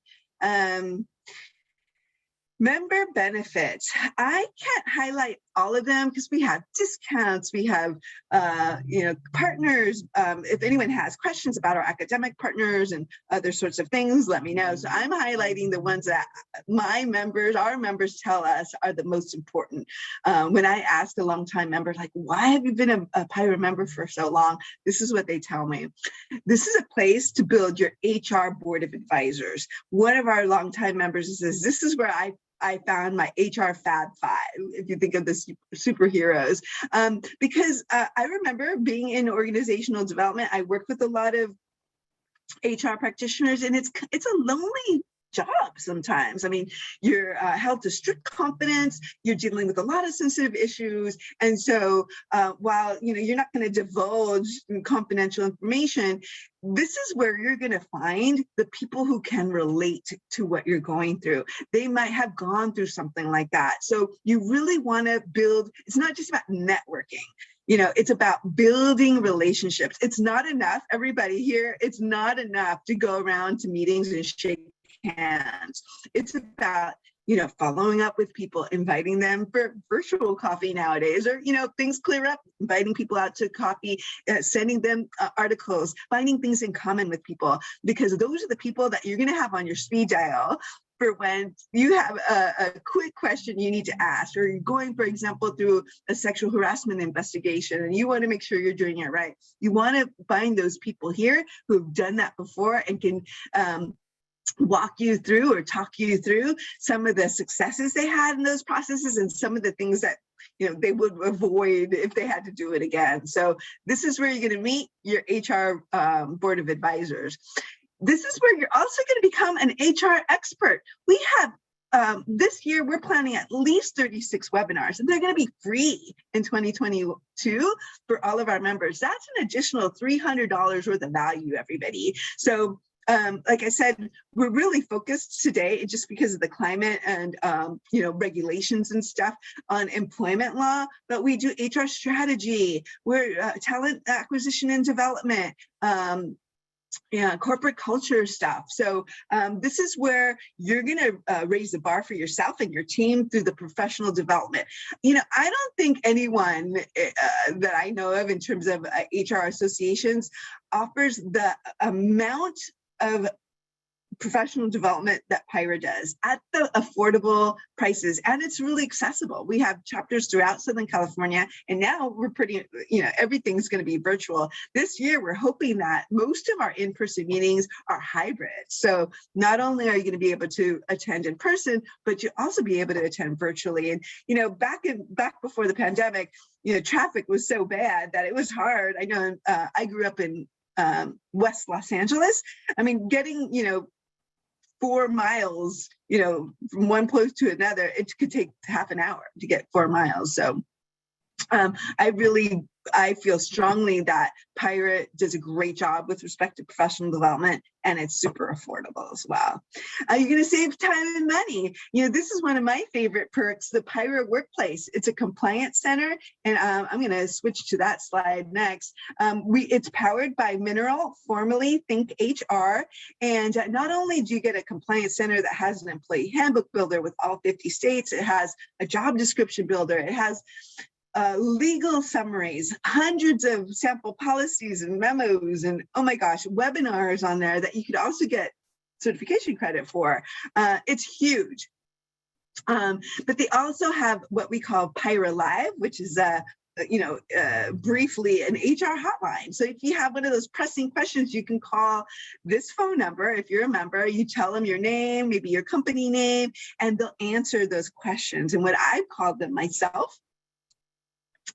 Member benefits. I can't highlight all of them because we have discounts, we have partners. If anyone has questions about our academic partners and other sorts of things, let me know. So I'm highlighting the ones that our members tell us are the most important. When I ask a longtime member, like, why have you been a PIHRA member for so long? This is what they tell me. This is a place to build your HR board of advisors. One of our longtime members says, this is where I found my HR Fab Five, if you think of the superheroes, because I remember being in organizational development. I worked with a lot of HR practitioners, and it's a lonely job sometimes. I mean, you're held to strict confidence, you're dealing with a lot of sensitive issues. And so while you're not going to divulge confidential information, this is where you're going to find the people who can relate to what you're going through. They might have gone through something like that. So you really want to build, it's not just about networking. It's about building relationships. It's not enough, everybody here, it's not enough to go around to meetings and shake hands. It's about following up with people, inviting them for virtual coffee nowadays, or things clear up, inviting people out to coffee, sending them articles, finding things in common with people, because those are the people that you're going to have on your speed dial for when you have a quick question you need to ask, or you're going, for example, through a sexual harassment investigation and you want to make sure you're doing it right. You want to find those people here who have done that before and can walk you through or talk you through some of the successes they had in those processes and some of the things that they would avoid if they had to do it again. So this is where you're going to meet your HR board of advisors. This is where you're also going to become an HR expert. We have this year, we're planning at least 36 webinars, and they're going to be free in 2022 for all of our members. That's an additional $300 worth of value, everybody. So like I said, we're really focused today, just because of the climate and regulations and stuff, on employment law, but we do HR strategy, we're talent acquisition and development, corporate culture stuff. So this is where you're going to raise the bar for yourself and your team through the professional development. I don't think anyone that I know of in terms of HR associations offers the amount of professional development that PIHRA does at the affordable prices, and it's really accessible. We have chapters throughout Southern California, and now we're pretty, everything's going to be virtual. This year, we're hoping that most of our in-person meetings are hybrid. So not only are you going to be able to attend in person, but you'll also be able to attend virtually. And back before the pandemic, traffic was so bad that it was hard. I know I grew up in West Los Angeles. I mean, getting, 4 miles, from one post to another, it could take half an hour to get 4 miles. So I feel strongly that PIHRA does a great job with respect to professional development, and it's super affordable as well. You're going to save time and money. This is one of my favorite perks, the PIHRA Workplace. It's a compliance center, and I'm going to switch to that slide next. It's powered by Mineral, formerly Think HR, and not only do you get a compliance center that has an employee handbook builder with all 50 states, it has a job description builder, it has legal summaries, hundreds of sample policies and memos, and oh my gosh, webinars on there that you could also get certification credit for. It's huge. But they also have what we call PIHRA Live, which is briefly an HR hotline. So if you have one of those pressing questions, you can call this phone number. If you're a member, you tell them your name, maybe your company name, and they'll answer those questions. And what I've called them myself.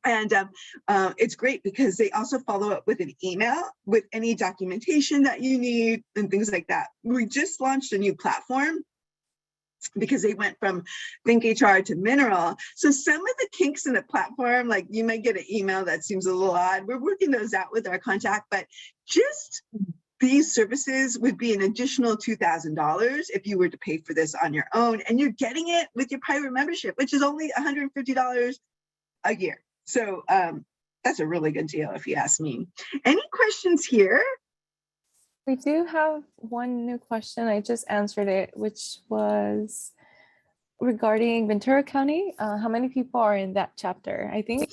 And it's great because they also follow up with an email with any documentation that you need and things like that. We just launched a new platform because they went from Think HR to Mineral. So some of the kinks in the platform, like you might get an email that seems a little odd. We're working those out with our contact, but just these services would be an additional $2,000 if you were to pay for this on your own. And you're getting it with your PIHRA membership, which is only $150 a year. So that's a really good deal if you ask me. Any questions here? We do have one new question. I just answered it, which was regarding Ventura County. How many people are in that chapter? I think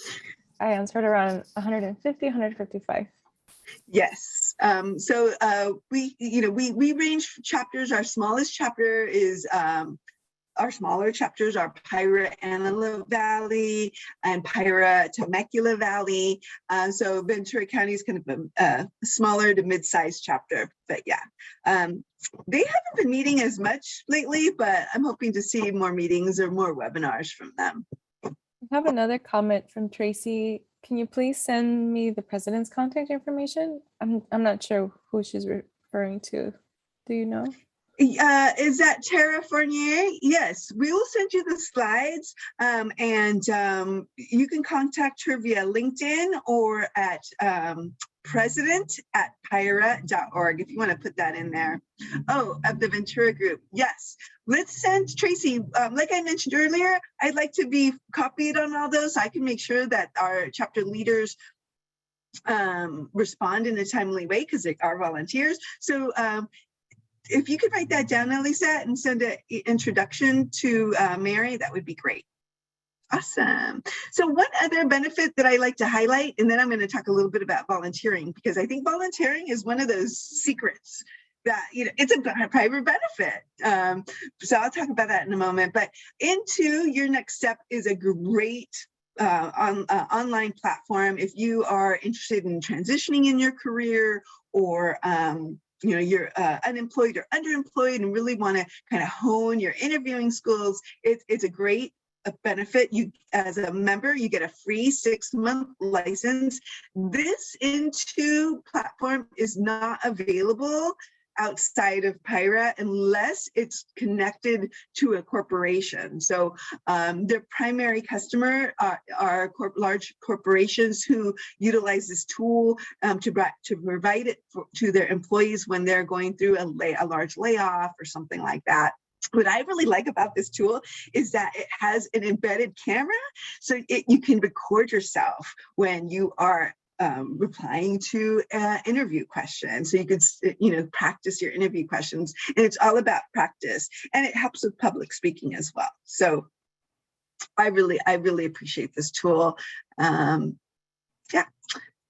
I answered around 150, 155. Yes. We range chapters. Our smallest chapter is our smaller chapters are PIHRA Antelope Valley and PIHRA Temecula Valley. So Ventura County is kind of a smaller to mid-sized chapter, but yeah. They haven't been meeting as much lately, but I'm hoping to see more meetings or more webinars from them. I have another comment from Tracy. Can you please send me the president's contact information? I'm not sure who she's referring to. Do you know? Is that Tara Fournier? Yes, we will send you the slides, and you can contact her via LinkedIn or at president@pihra.org if you want to put that in there. Oh, of the Ventura group. Yes, let's send Tracy. Like I mentioned earlier, I'd like to be copied on all those so I can make sure that our chapter leaders respond in a timely way because they are volunteers. So if you could write that down, Elisa, and send an introduction to Mary, that would be great. Awesome. So one other benefit that I like to highlight, and then I'm going to talk a little bit about volunteering, because I think volunteering is one of those secrets that, it's a private benefit. So I'll talk about that in a moment. But into your next step is a great online platform if you are interested in transitioning in your career, or you're unemployed or underemployed and really want to kind of hone your interviewing skills. It's a great benefit. You, as a member, you get a free 6-month license. This Into platform is not available outside of PIHRA unless it's connected to a corporation. So their primary customer are large corporations who utilize this tool to provide it to their employees when they're going through a large layoff or something like that. What I really like about this tool is that it has an embedded camera, so you can record yourself when you are replying to interview questions. So you could, practice your interview questions, and it's all about practice, and it helps with public speaking as well. So I really appreciate this tool. Yeah.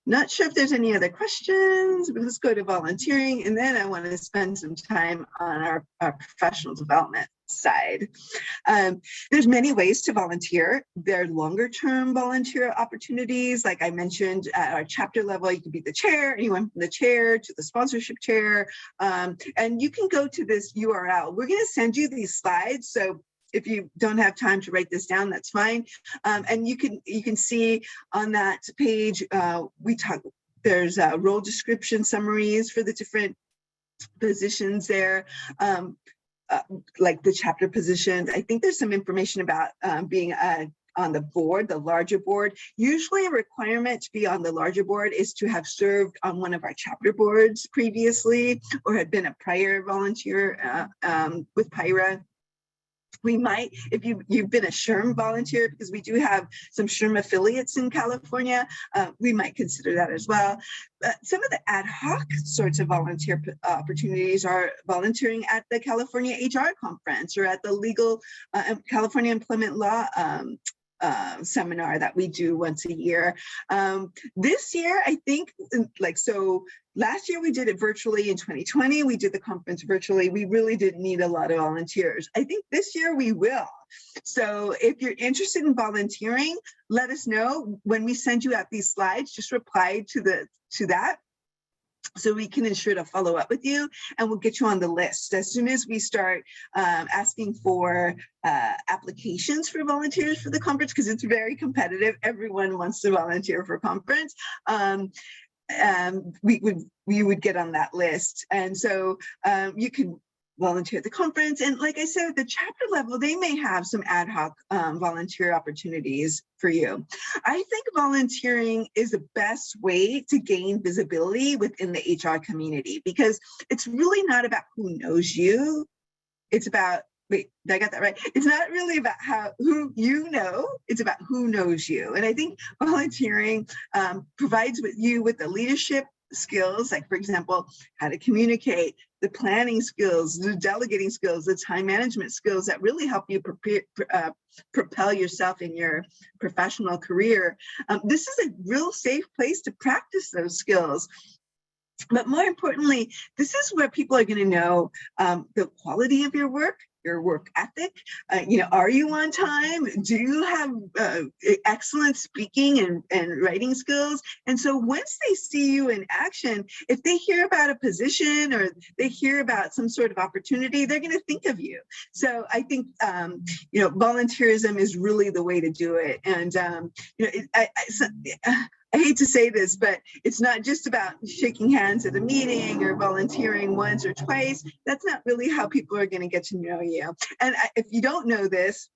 Not sure if there's any other questions, but let's go to volunteering. And then I want to spend some time on our professional development side. There's many ways to volunteer. There are longer term volunteer opportunities. Like I mentioned, at our chapter level, you can be the chair, anyone from the chair to the sponsorship chair. And you can go to this URL. We're going to send you these slides. So if you don't have time to write this down, that's fine. And you can see on that page, there's role description summaries for the different positions there. like the chapter positions. I think there's some information about being on the board, the larger board. Usually a requirement to be on the larger board is to have served on one of our chapter boards previously or had been a prior volunteer with PIHRA. We might, if you've been a SHRM volunteer, because we do have some SHRM affiliates in California, we might consider that as well. Some of the ad hoc sorts of volunteer opportunities are volunteering at the California HR conference or at the legal California employment law seminar that we do once a year. This year, I think, last year we did it virtually. In 2020, we did the conference virtually. We really didn't need a lot of volunteers. I think this year we will. So if you're interested in volunteering, let us know. When we send you out these slides, just reply to that, so we can ensure to follow up with you, and we'll get you on the list. As soon as we start asking for applications for volunteers for the conference, because it's very competitive, everyone wants to volunteer for conference, we would get on that list. And so you can volunteer at the conference. And like I said, at the chapter level, they may have some ad hoc volunteer opportunities for you. I think volunteering is the best way to gain visibility within the HR community, because it's really not about who knows you. It's about, wait, did I get that right? It's not really about who you know, it's about who knows you. And I think volunteering provides you with the leadership skills, like for example, how to communicate, the planning skills, the delegating skills, the time management skills that really help you propel yourself in your professional career. This is a real safe place to practice those skills. But more importantly, this is where people are going to know the quality of your work ethic. Are you on time? Do you have excellent speaking and writing skills? And so once they see you in action, if they hear about a position or they hear about some sort of opportunity, they're going to think of you. So I think, volunteerism is really the way to do it. And, I hate to say this, but it's not just about shaking hands at a meeting or volunteering once or twice. That's not really how people are going to get to know you. And if you don't know this,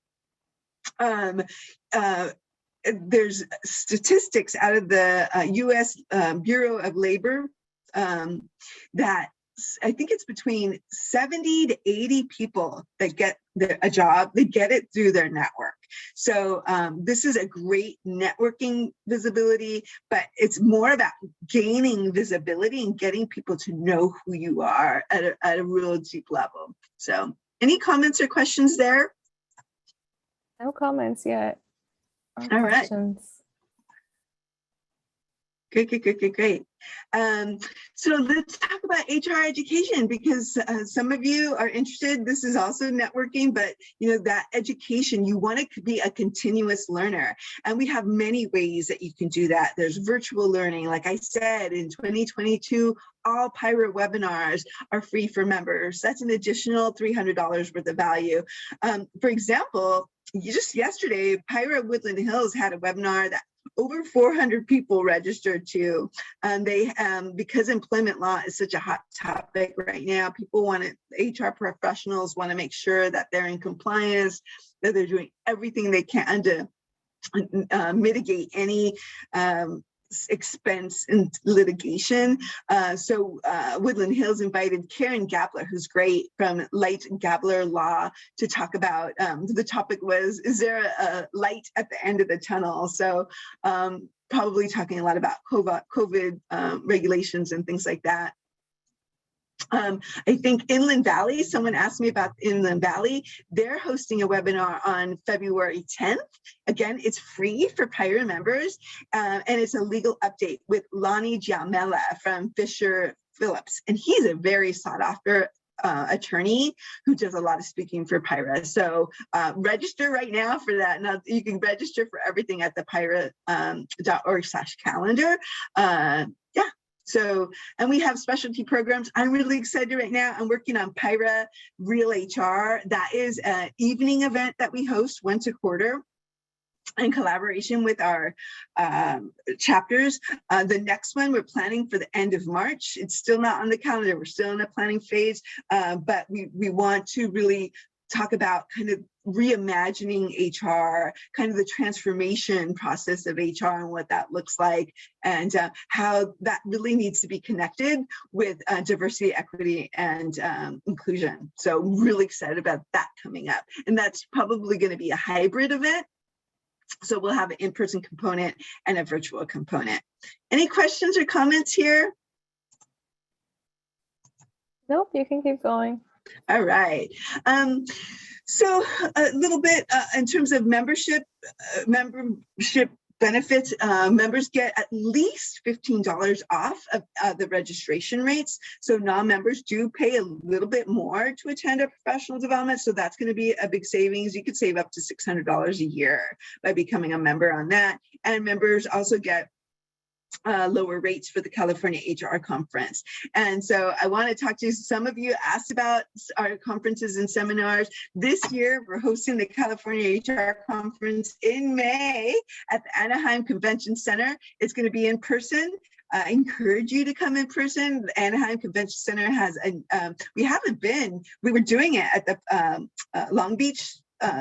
there's statistics out of the U.S. Bureau of Labor that I think it's between 70 to 80 people that get a job, they get it through their network. So this is a great networking visibility, but it's more about gaining visibility and getting people to know who you are at a real deep level. So any comments or questions there? No comments yet. All right. Great. So let's talk about HR education, because some of you are interested. This is also networking, but that education, you want to be a continuous learner. And we have many ways that you can do that. There's virtual learning. Like I said, in 2022, all PIHRA webinars are free for members. That's an additional $300 worth of value. For example, just yesterday, PIHRA Woodland Hills had a webinar that over 400 people registered to, and they, because employment law is such a hot topic right now, people want it, HR professionals want to make sure that they're in compliance, that they're doing everything they can to mitigate any expense in litigation. So Woodland Hills invited Karen Gabler, who's great, from Light Gabler Law, to talk about, the topic was, is there a light at the end of the tunnel? So probably talking a lot about COVID regulations and things like that. I think Inland Valley, someone asked me about Inland Valley. They're hosting a webinar on February 10th. Again, it's free for PIHRA members, and it's a legal update with Lonnie Giamella from Fisher Phillips. And he's a very sought after attorney who does a lot of speaking for PIHRA. So register right now for that. Now you can register for everything at the PIHRA.org/calendar. So, and we have specialty programs. I'm really excited right now. I'm working on PIHRA Real HR. That is an evening event that we host once a quarter. in collaboration with our chapters. The next one we're planning for the end of March. It's still not on the calendar. We're still in the planning phase, but we want to really talk about kind of reimagining HR, kind of the transformation process of HR and what that looks like, and how that really needs to be connected with diversity, equity, and inclusion. So really excited about that coming up. And that's probably going to be a hybrid event. So we'll have an in-person component and a virtual component. Any questions or comments here? Nope, you can keep going. All right. So a little bit in terms of membership benefits, members get at least $15 off of the registration rates. So non-members do pay a little bit more to attend a professional development. So that's going to be a big savings. You could save up to $600 a year by becoming a member on that. And members also get lower rates for the California HR conference. And so I want to talk to you. Some of you asked about our conferences and seminars. This year, we're hosting the California HR conference in May at the Anaheim Convention Center. It's going to be in person. I encourage you to come in person. The Anaheim Convention Center has, we were doing it at the Long Beach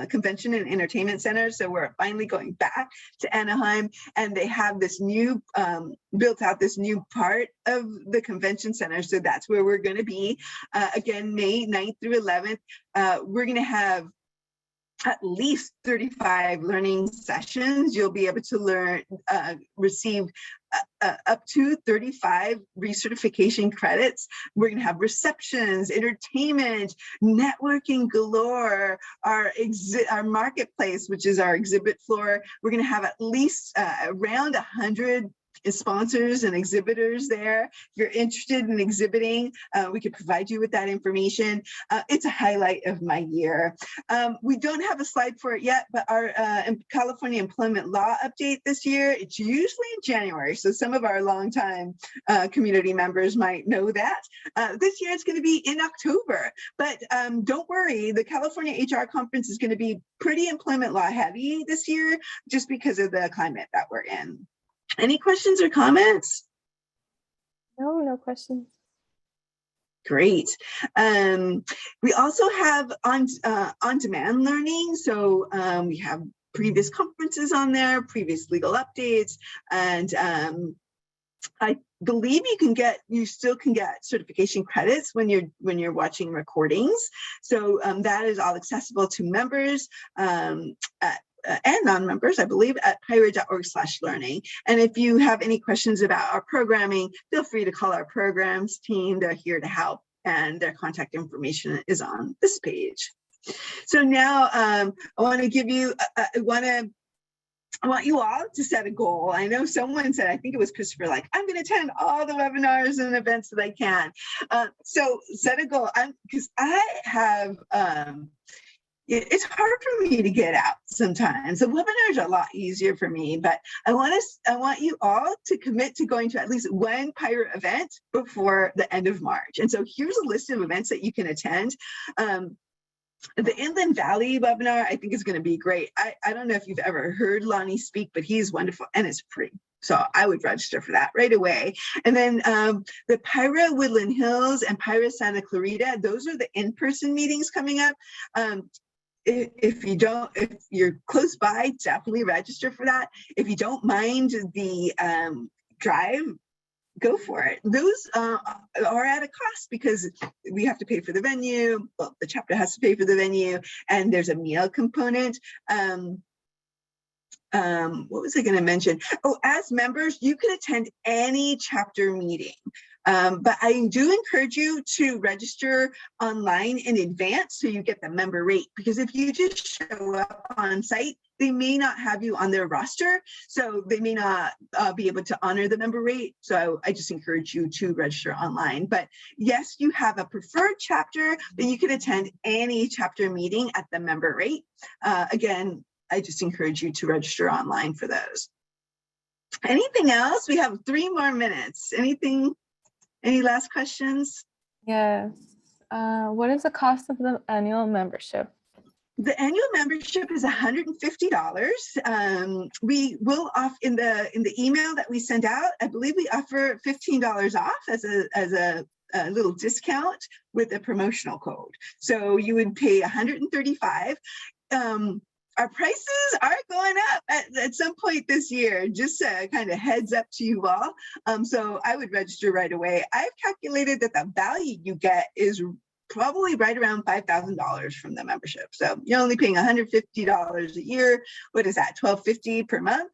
Convention and Entertainment Center. So we're finally going back to Anaheim, and they have this new, built out this new part of the convention center. So that's where we're going to be. Again, May 9th through 11th, we're going to have at least 35 learning sessions. You'll be able to learn, receive up to 35 recertification credits. We're going to have receptions, entertainment, networking galore, our marketplace, which is our exhibit floor. We're going to have at least around 100 sponsors and exhibitors there. If you're interested in exhibiting, we could provide you with that information. It's a highlight of my year. We don't have a slide for it yet, but our California employment law update this year, it's usually in January. So some of our longtime community members might know that. This year it's going to be in October, but don't worry, the California HR conference is going to be pretty employment law heavy this year, just because of the climate that we're in. Any questions or comments? No questions. Great. We also have on-demand learning. So we have previous conferences on there, previous legal updates, and I believe you still can get certification credits when you're watching recordings. So that is all accessible to members and non-members, I believe, at PIHRA.org/learning. And if you have any questions about our programming, feel free to call our programs team. They're here to help, and their contact information is on this page. So now I want you all to set a goal. I know someone said, I think it was Christopher, like, I'm going to attend all the webinars and events that I can. So set a goal. Because I have, it's hard for me to get out sometimes. The webinars are a lot easier for me, but I want you all to commit to going to at least one PIHRA event before the end of March. And so here's a list of events that you can attend. The Inland Valley webinar, I think, is going to be great. I don't know if you've ever heard Lonnie speak, but he's wonderful and it's free. So I would register for that right away. And then the PIHRA Woodland Hills and PIHRA Santa Clarita, those are the in-person meetings coming up. If you're close by, definitely register for that. If you don't mind the drive, go for it. Those are at a cost because we have to pay for the venue. Well, the chapter has to pay for the venue, and there's a meal component. What was I going to mention? Oh, as members, you can attend any chapter meeting. But I do encourage you to register online in advance so you get the member rate, because if you just show up on site, they may not have you on their roster, so they may not be able to honor the member rate. So I just encourage you to register online. But yes, you have a preferred chapter, but you can attend any chapter meeting at the member rate. Again, I just encourage you to register online for those. Anything else? We have 3 more minutes. Any last questions? Yes. What is the cost of the annual membership? The annual membership is $150. We will off in the email that we send out. I believe we offer $15 off as a little discount with a promotional code. So you would pay $135. Our prices are going up at some point this year, just kind of heads up to you all. So I would register right away. I've calculated that the value you get is probably right around $5,000 from the membership. So you're only paying $150 a year. What is that, $1,250 per month?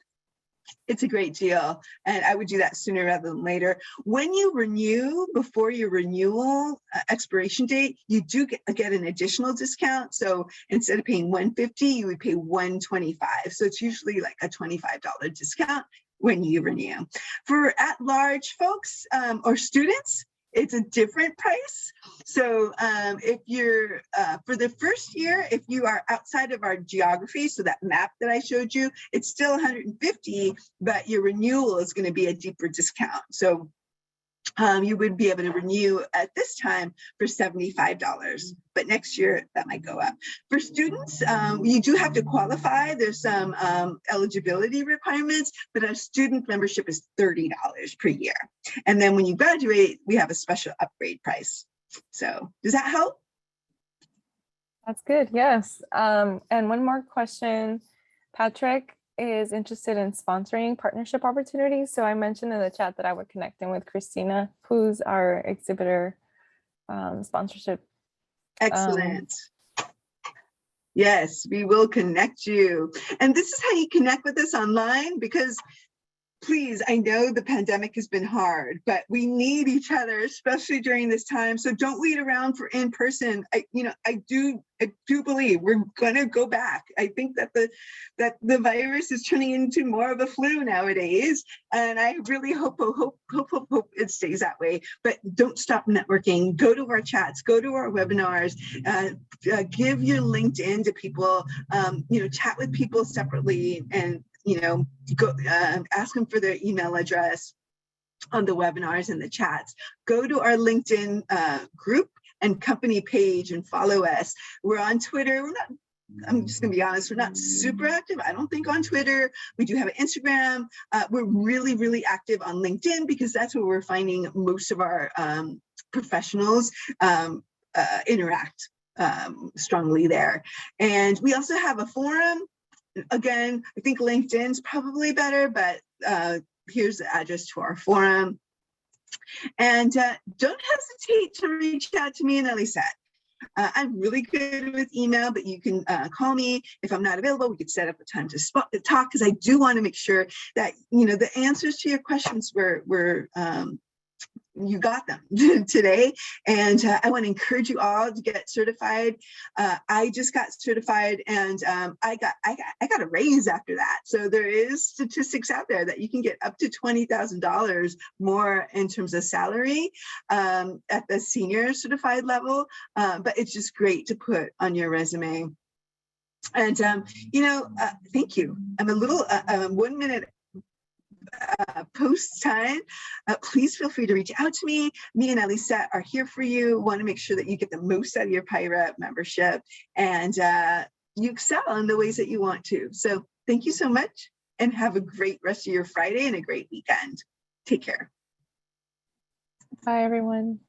It's a great deal, and I would do that sooner rather than later. When you renew before your renewal expiration date, you do get an additional discount. So instead of paying $150, you would pay $125. So it's usually like a $25 discount when you renew. For at-large folks or students, it's a different price. So if you're, for the first year, if you are outside of our geography, so that map that I showed you, it's still $150, but your renewal is going to be a deeper discount. So you would be able to renew at this time for $75, but next year that might go up. For students, you do have to qualify. There's some eligibility requirements, but our student membership is $30 per year. And then when you graduate, we have a special upgrade price. So does that help? That's good, yes. And one more question. Patrick is interested in sponsoring partnership opportunities. So I mentioned in the chat that I would connect him with Christina, who's our exhibitor sponsorship. Excellent. Yes, we will connect you. And this is how you connect with us online, because please, I know the pandemic has been hard, but we need each other, especially during this time. So don't wait around for in-person. I do believe we're gonna go back. I think that the virus is turning into more of a flu nowadays, and I really hope it stays that way. But don't stop networking. Go to our chats. Go to our webinars. Give your LinkedIn to people. Chat with people separately, and go ask them for their email address on the webinars and the chats. Go to our LinkedIn group and company page and follow us. We're on Twitter. I'm just gonna be honest, we're not super active, I don't think, on Twitter. We do have an Instagram. We're really, really active on LinkedIn, because that's where we're finding most of our professionals interact strongly there. And we also have a forum. Again, I think LinkedIn's probably better, but here's the address to our forum. And don't hesitate to reach out to me and Elisette. I'm really good with email, but you can call me if I'm not available. We could set up a time to talk, because I do want to make sure that the answers to your questions were you got them today. And I want to encourage you all to get certified. I just got certified, and I got a raise after that. So there is statistics out there that you can get up to $20,000 more in terms of salary at the senior certified level. But it's just great to put on your resume. And thank you. I'm a little 1 minute post time. Please feel free to reach out to me. Me and Elisette are here for you. Want to make sure that you get the most out of your PIHRA membership, and you excel in the ways that you want to. So thank you so much, and have a great rest of your Friday and a great weekend. Take care. Bye, everyone.